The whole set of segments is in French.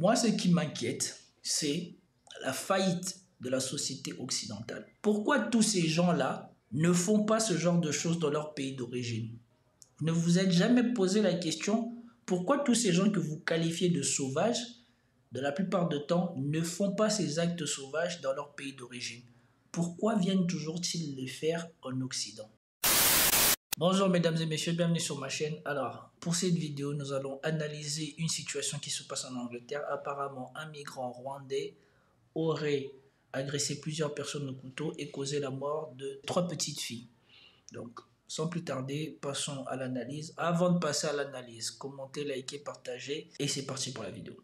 Moi, ce qui m'inquiète, c'est la faillite de la société occidentale. Pourquoi tous ces gens-là ne font pas ce genre de choses dans leur pays d'origine? Ne vous êtes jamais posé la question pourquoi tous ces gens que vous qualifiez de sauvages, de la plupart du temps, ne font pas ces actes sauvages dans leur pays d'origine? Pourquoi viennent toujours-ils les faire en Occident? Bonjour mesdames et messieurs, bienvenue sur ma chaîne. Alors, pour cette vidéo, nous allons analyser une situation qui se passe en Angleterre. Apparemment, un migrant rwandais aurait agressé plusieurs personnes au couteau et causé la mort de 3 petites filles. Donc, sans plus tarder, passons à l'analyse. Avant de passer à l'analyse, commentez, likez, partagez et c'est parti pour la vidéo.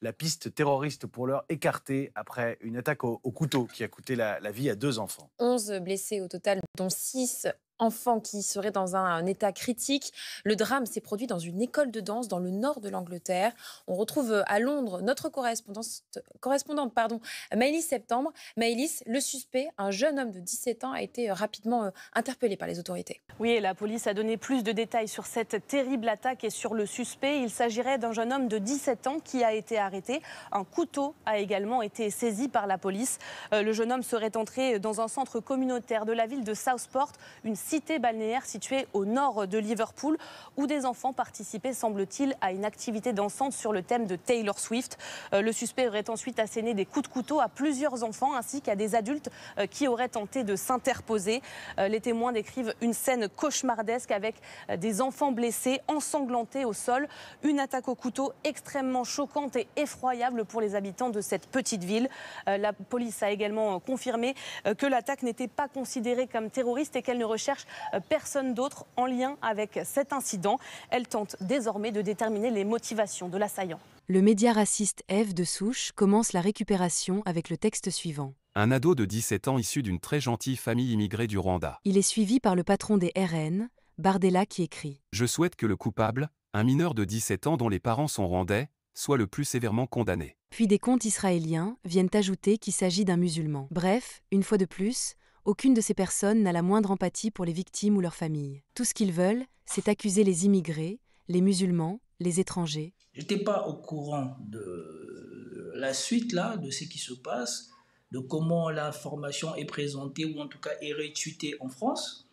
La piste terroriste pour l'heure écartée après une attaque au couteau qui a coûté la vie à 2 enfants. 11 blessés au total, dont 6 enfants qui seraient dans un état critique. Le drame s'est produit dans une école de danse dans le nord de l'Angleterre. On retrouve à Londres notre correspondante, Maëlys Septembre. Maëlys, le suspect, un jeune homme de 17 ans, a été rapidement interpellé par les autorités. Oui, et la police a donné plus de détails sur cette terrible attaque et sur le suspect. Il s'agirait d'un jeune homme de 17 ans qui a été arrêté. Un couteau a également été saisi par la police. Le jeune homme serait entré dans un centre communautaire de la ville de Southport, une cité balnéaire située au nord de Liverpool, où des enfants participaient, semble-t-il, à une activité dansante sur le thème de Taylor Swift. Le suspect aurait ensuite asséné des coups de couteau à plusieurs enfants ainsi qu'à des adultes qui auraient tenté de s'interposer. Les témoins décrivent une scène cauchemardesque avec des enfants blessés, ensanglantés au sol. Une attaque au couteau extrêmement choquante et effroyable pour les habitants de cette petite ville. La police a également confirmé que l'attaque n'était pas considérée comme terroriste et qu'elle ne recherche personne d'autre en lien avec cet incident. Elle tente désormais de déterminer les motivations de l'assaillant. Le média raciste Ève de Souche commence la récupération avec le texte suivant. Un ado de 17 ans issu d'une très gentille famille immigrée du Rwanda. Il est suivi par le patron des RN, Bardella, qui écrit « Je souhaite que le coupable, un mineur de 17 ans dont les parents sont rwandais, soit le plus sévèrement condamné. » Puis des comptes israéliens viennent ajouter qu'il s'agit d'un musulman. Bref, une fois de plus, aucune de ces personnes n'a la moindre empathie pour les victimes ou leurs familles. Tout ce qu'ils veulent, c'est accuser les immigrés, les musulmans, les étrangers. Je n'étais pas au courant de la suite là, de ce qui se passe, de comment l'information est présentée ou en tout cas est retweetée en France.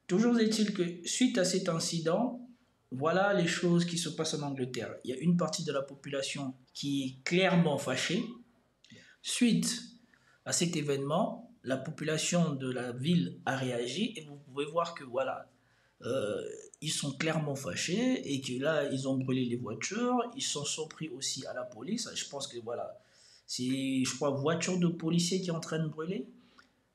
Toujours est-il que suite à cet incident, voilà les choses qui se passent en Angleterre. Il y a une partie de la population qui est clairement fâchée. Suite à cet événement, la population de la ville a réagi et vous pouvez voir que voilà, ils sont clairement fâchés et que là, ils ont brûlé les voitures, ils s'en sont pris aussi à la police. Je pense que voilà, c'est, je crois, voiture de policiers qui est en train de brûler.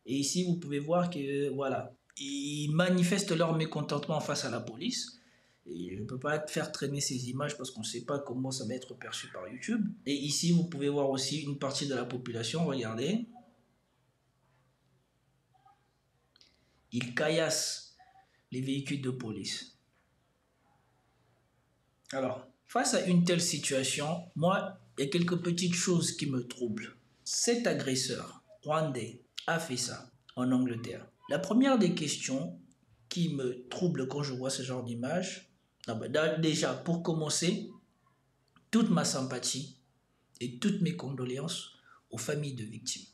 Et ici, vous pouvez voir que voilà, ils manifestent leur mécontentement face à la police. Et je ne peux pas faire traîner ces images parce qu'on ne sait pas comment ça va être perçu par YouTube. Et ici, vous pouvez voir aussi une partie de la population, regardez. Ils caillassent les véhicules de police. Alors, face à une telle situation, moi, il y a quelques petites choses qui me troublent. Cet agresseur rwandais a fait ça en Angleterre. La première des questions qui me trouble quand je vois ce genre d'image, déjà, pour commencer, toute ma sympathie et toutes mes condoléances aux familles de victimes.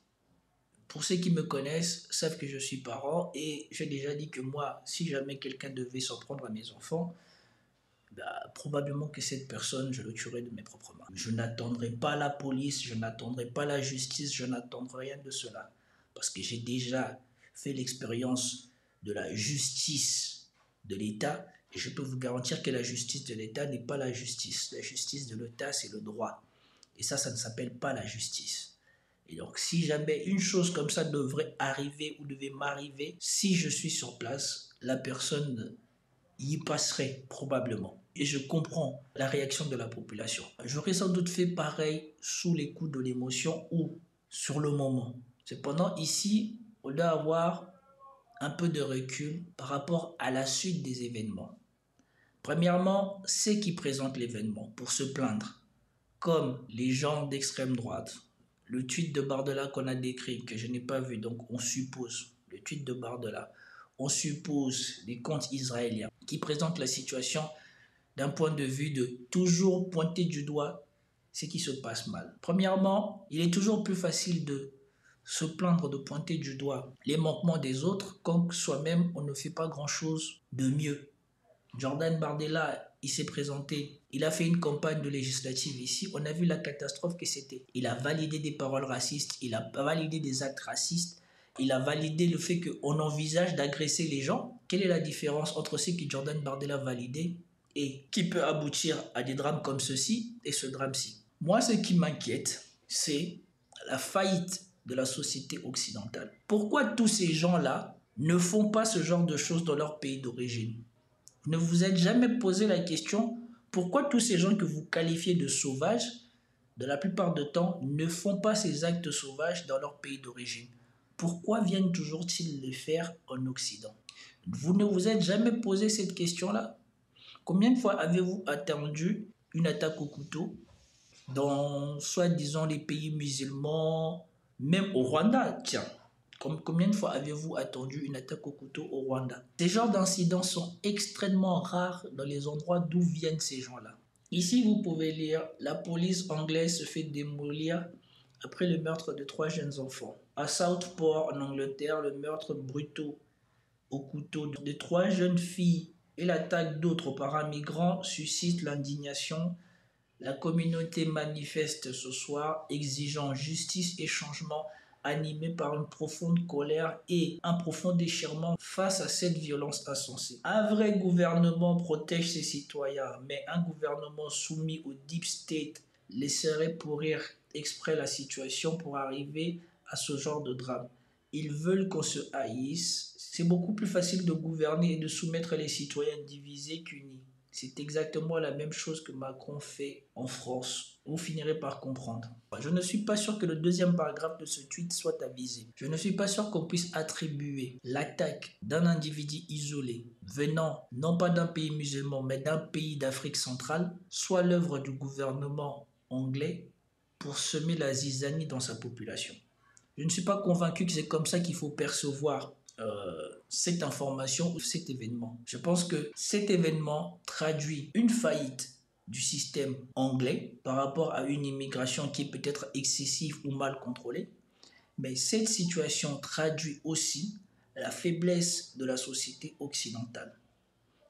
Pour ceux qui me connaissent, savent que je suis parent et j'ai déjà dit que moi, si jamais quelqu'un devait s'en prendre à mes enfants, probablement que cette personne, je le tuerais de mes propres mains. Je n'attendrai pas la police, je n'attendrai pas la justice, je n'attendrai rien de cela. Parce que j'ai déjà fait l'expérience de la justice de l'État et je peux vous garantir que la justice de l'État n'est pas la justice. La justice de l'État, c'est le droit. Et ça ne s'appelle pas la justice. Et donc, si jamais une chose comme ça devrait arriver ou devait m'arriver, si je suis sur place, la personne y passerait probablement. Et je comprends la réaction de la population. J'aurais sans doute fait pareil sous les coups de l'émotion ou sur le moment. Cependant, ici, on doit avoir un peu de recul par rapport à la suite des événements. Premièrement, ceux qui présentent l'événement pour se plaindre, comme les gens d'extrême droite. Le tweet de Bardella qu'on a décrit, que je n'ai pas vu, donc on suppose, le tweet de Bardella, on suppose les comptes israéliens qui présentent la situation d'un point de vue de toujours pointer du doigt c'est qu'il se passe mal. Premièrement, il est toujours plus facile de se plaindre, de pointer du doigt les manquements des autres quand soi-même on ne fait pas grand-chose de mieux. Jordan Bardella, il s'est présenté, il a fait une campagne de législative ici, on a vu la catastrophe que c'était. Il a validé des paroles racistes, il a validé des actes racistes, il a validé le fait qu'on envisage d'agresser les gens. Quelle est la différence entre ce que Jordan Bardella a validé et qui peut aboutir à des drames comme ceci et ce drame-ci? Moi, ce qui m'inquiète, c'est la faillite de la société occidentale. Pourquoi tous ces gens-là ne font pas ce genre de choses dans leur pays d'origine? Ne vous êtes jamais posé la question pourquoi tous ces gens que vous qualifiez de sauvages, de la plupart du temps, ne font pas ces actes sauvages dans leur pays d'origine? Pourquoi viennent toujours-ils les faire en Occident? Vous ne vous êtes jamais posé cette question-là? Combien de fois avez-vous attendu une attaque au couteau dans, soi-disant, les pays musulmans, même au Rwanda? Tiens, combien de fois avez-vous attendu une attaque au couteau au Rwanda? Ces genres d'incidents sont extrêmement rares dans les endroits d'où viennent ces gens-là. Ici, vous pouvez lire « La police anglaise se fait démolir après le meurtre de 3 jeunes enfants ». À Southport, en Angleterre, le meurtre brutal au couteau de 3 jeunes filles et l'attaque d'autres parents migrants suscite l'indignation. La communauté manifeste ce soir, exigeant justice et changement, animée par une profonde colère et un profond déchirement face à cette violence insensée. Un vrai gouvernement protège ses citoyens, mais un gouvernement soumis au deep state laisserait pourrir exprès la situation pour arriver à ce genre de drame. Ils veulent qu'on se haïsse. C'est beaucoup plus facile de gouverner et de soumettre les citoyens divisés qu'unis. C'est exactement la même chose que Macron fait en France. Vous finirez par comprendre. Je ne suis pas sûr que le deuxième paragraphe de ce tweet soit avisé. Je ne suis pas sûr qu'on puisse attribuer l'attaque d'un individu isolé venant non pas d'un pays musulman mais d'un pays d'Afrique centrale soit l'œuvre du gouvernement anglais pour semer la zizanie dans sa population. Je ne suis pas convaincu que c'est comme ça qu'il faut percevoir cette information ou cet événement. Je pense que cet événement traduit une faillite du système anglais par rapport à une immigration qui est peut-être excessive ou mal contrôlée, mais cette situation traduit aussi la faiblesse de la société occidentale.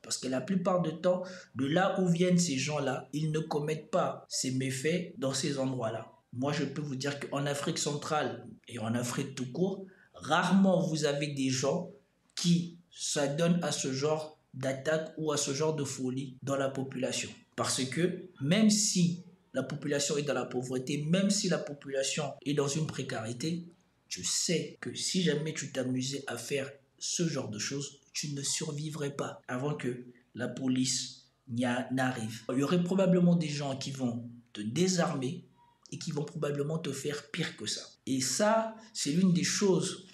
Parce que la plupart du temps, de là où viennent ces gens-là, ils ne commettent pas ces méfaits dans ces endroits-là. Moi, je peux vous dire qu'en Afrique centrale et en Afrique tout court, rarement vous avez des gens qui s'adonnent à ce genre d'attaque ou à ce genre de folie dans la population. Parce que même si la population est dans la pauvreté, même si la population est dans une précarité, tu sais que si jamais tu t'amusais à faire ce genre de choses, tu ne survivrais pas avant que la police n'arrive. Il y aurait probablement des gens qui vont te désarmer et qui vont probablement te faire pire que ça. Et ça, c'est l'une des choses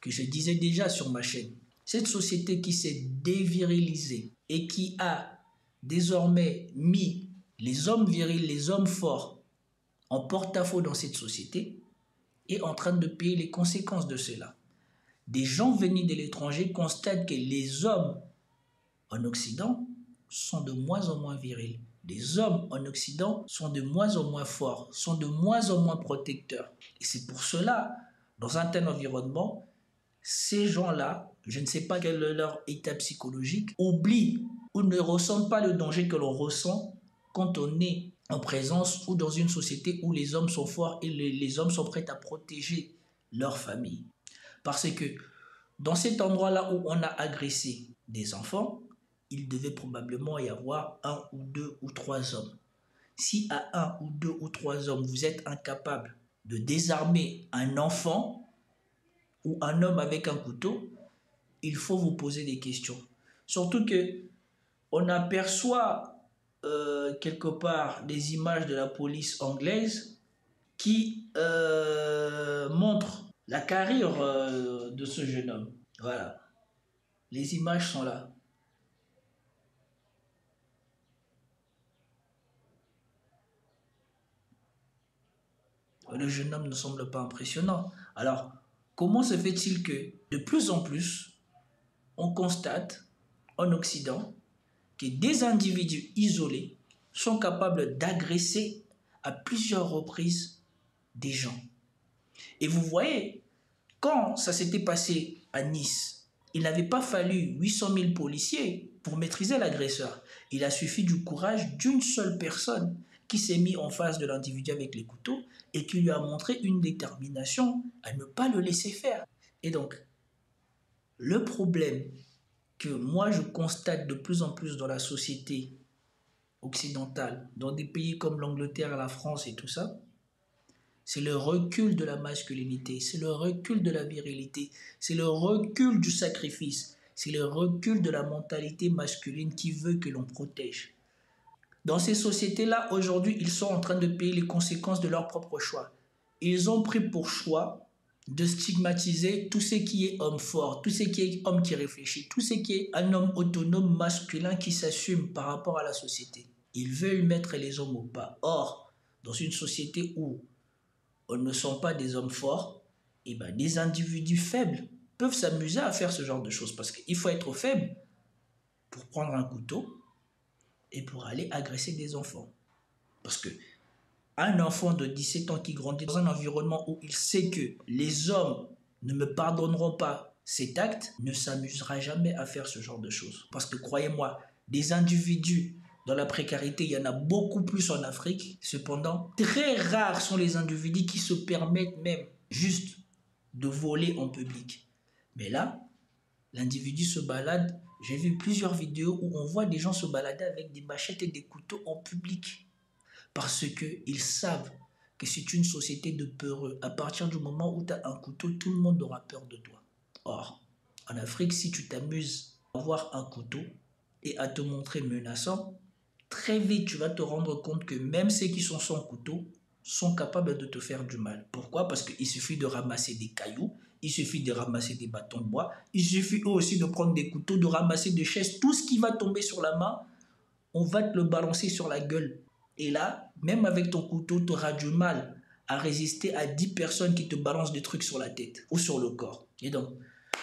que je disais déjà sur ma chaîne. Cette société qui s'est dévirilisée et qui a désormais mis les hommes virils, les hommes forts en porte-à-faux dans cette société est en train de payer les conséquences de cela. Des gens venus de l'étranger constatent que les hommes en Occident sont de moins en moins virils. Les hommes en Occident sont de moins en moins forts, sont de moins en moins protecteurs. Et c'est pour cela, dans un tel environnement, ces gens-là, je ne sais pas quel est leur état psychologique, oublient ou ne ressentent pas le danger que l'on ressent quand on est en présence ou dans une société où les hommes sont forts et les hommes sont prêts à protéger leur famille. Parce que dans cet endroit-là où on a agressé des enfants, il devait probablement y avoir 1 ou 2 ou 3 hommes. Si à 1 ou 2 ou 3 hommes, vous êtes incapable de désarmer un enfant ou un homme avec un couteau, il faut vous poser des questions. Surtout que on aperçoit quelque part des images de la police anglaise qui montrent la carrure de ce jeune homme. Voilà. Les images sont là. Le jeune homme ne semble pas impressionnant. Alors, comment se fait-il que, de plus en plus, on constate en Occident que des individus isolés sont capables d'agresser à plusieurs reprises des gens. Et vous voyez, quand ça s'était passé à Nice, il n'avait pas fallu 800 000 policiers pour maîtriser l'agresseur. Il a suffi du courage d'une seule personne qui s'est mise en face de l'individu avec les couteaux et qui lui a montré une détermination à ne pas le laisser faire. Et donc, le problème que moi je constate de plus en plus dans la société occidentale, dans des pays comme l'Angleterre, la France et tout ça, c'est le recul de la masculinité, c'est le recul de la virilité, c'est le recul du sacrifice, c'est le recul de la mentalité masculine qui veut que l'on protège. Dans ces sociétés-là, aujourd'hui, ils sont en train de payer les conséquences de leur propre choix. Ils ont pris pour choix de stigmatiser tout ce qui est homme fort, tout ce qui est homme qui réfléchit, tout ce qui est un homme autonome masculin qui s'assume par rapport à la société. Ils veulent mettre les hommes au pas. Or, dans une société où on ne sont pas des hommes forts, et ben des individus faibles peuvent s'amuser à faire ce genre de choses parce qu'il faut être faible pour prendre un couteau et pour aller agresser des enfants. Parce que un enfant de 17 ans qui grandit dans un environnement où il sait que les hommes ne me pardonneront pas cet acte, ne s'amusera jamais à faire ce genre de choses. Parce que croyez-moi, des individus dans la précarité, il y en a beaucoup plus en Afrique. Cependant, très rares sont les individus qui se permettent même juste de voler en public. Mais là, l'individu se balade. J'ai vu plusieurs vidéos où on voit des gens se balader avec des machettes et des couteaux en public. Parce qu'ils savent que c'est une société de peureux. À partir du moment où tu as un couteau, tout le monde aura peur de toi. Or, en Afrique, si tu t'amuses à avoir un couteau et à te montrer menaçant, très vite, tu vas te rendre compte que même ceux qui sont sans couteau sont capables de te faire du mal. Pourquoi? Parce qu'il suffit de ramasser des cailloux, il suffit de ramasser des bâtons de bois, il suffit aussi de prendre des couteaux, de ramasser des chaises, tout ce qui va tomber sur la main, on va te le balancer sur la gueule. Et là, même avec ton couteau, tu auras du mal à résister à 10 personnes qui te balancent des trucs sur la tête ou sur le corps. Et donc,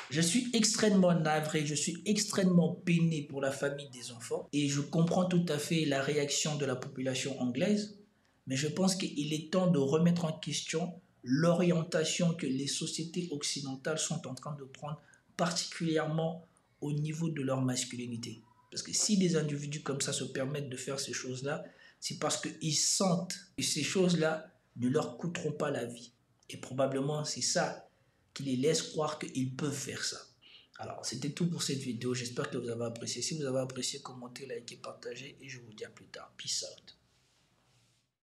je suis extrêmement navré, je suis extrêmement peiné pour la famille des enfants et je comprends tout à fait la réaction de la population anglaise, mais je pense qu'il est temps de remettre en question l'orientation que les sociétés occidentales sont en train de prendre, particulièrement au niveau de leur masculinité. Parce que si des individus comme ça se permettent de faire ces choses-là, c'est parce qu'ils sentent que ces choses-là ne leur coûteront pas la vie. Et probablement c'est ça qui les laisse croire qu'ils peuvent faire ça. Alors, c'était tout pour cette vidéo. J'espère que vous avez apprécié. Si vous avez apprécié, commentez, likez, partagez et je vous dis à plus tard. Peace out.